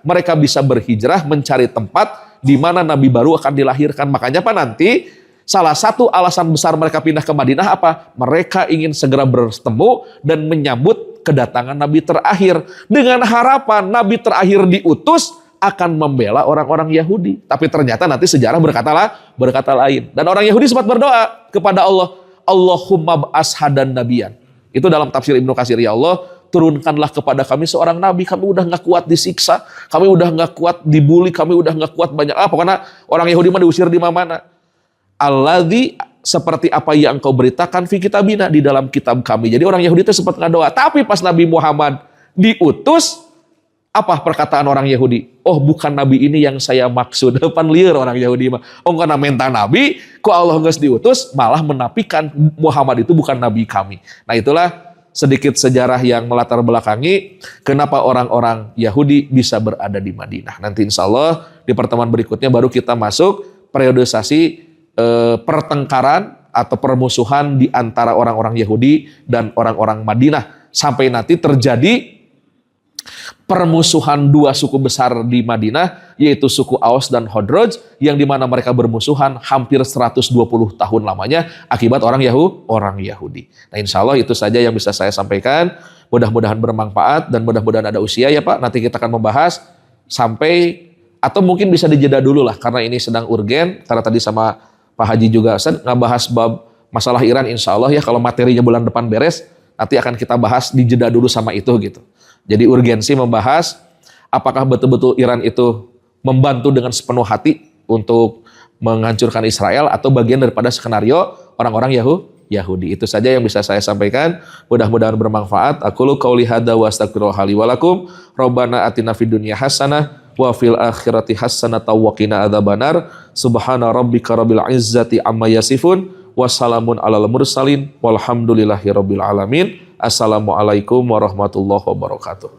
A: mereka bisa berhijrah mencari tempat di mana Nabi baru akan dilahirkan. Makanya Pak nanti salah satu alasan besar mereka pindah ke Madinah apa? Mereka ingin segera bertemu dan menyambut kedatangan Nabi terakhir. Dengan harapan Nabi terakhir diutus akan membela orang-orang Yahudi. Tapi ternyata nanti sejarah berkata lain. Dan orang Yahudi sempat berdoa kepada Allah, Allahumma ba'as hadan nabiyan. Itu dalam tafsir Ibnu Katsir, ya Allah, turunkanlah kepada kami seorang nabi. Kami udah gak kuat disiksa, kami udah gak kuat dibully, kami udah gak kuat banyak apa. Karena orang Yahudi mah diusir di mana-mana. Alladzi seperti apa yang engkau beritakan fi kitabina, di dalam kitab kami. Jadi orang Yahudi itu sempat ngadoa. Tapi pas Nabi Muhammad diutus, apa perkataan orang Yahudi? Oh, bukan Nabi ini yang saya maksud. Depan liar orang Yahudi mah. Oh, karena minta Nabi, kok Allah nggak diutus, malah menafikan Muhammad itu bukan Nabi kami. Nah, itulah sedikit sejarah yang melatar belakangi kenapa orang-orang Yahudi bisa berada di Madinah. Nanti insya Allah di pertemuan berikutnya baru kita masuk periodisasi pertengkaran atau permusuhan di antara orang-orang Yahudi dan orang-orang Madinah. Sampai nanti terjadi permusuhan dua suku besar di Madinah, yaitu suku Aus dan Khadraj, yang dimana mereka bermusuhan hampir 120 tahun lamanya akibat orang Yahudi. Nah, insya Allah itu saja yang bisa saya sampaikan. Mudah-mudahan bermanfaat dan mudah-mudahan ada usia ya Pak. Nanti kita akan membahas sampai, atau mungkin bisa dijeda dulu lah karena ini sedang urgen. Karena tadi sama Pak Haji juga ngebahas bab masalah Iran, insya Allah ya kalau materinya bulan depan beres, nanti akan kita bahas dijeda dulu sama itu gitu. Jadi urgensi membahas apakah betul-betul Iran itu membantu dengan sepenuh hati untuk menghancurkan Israel atau bagian daripada skenario orang-orang Yahudi. Itu saja yang bisa saya sampaikan. Mudah-mudahan bermanfaat. Aqulu qauli hadza wa astaghfirullaha li wa lakum. Rabbana atina fid dunya hasanah wa fil akhirati hasanatan wa qina adzabannar. Subhana rabbika rabbil izzati amma yasifun. Wassalamun alal mursalin walhamdulillahi rabbil alamin. Assalamualaikum warahmatullahi wabarakatuh.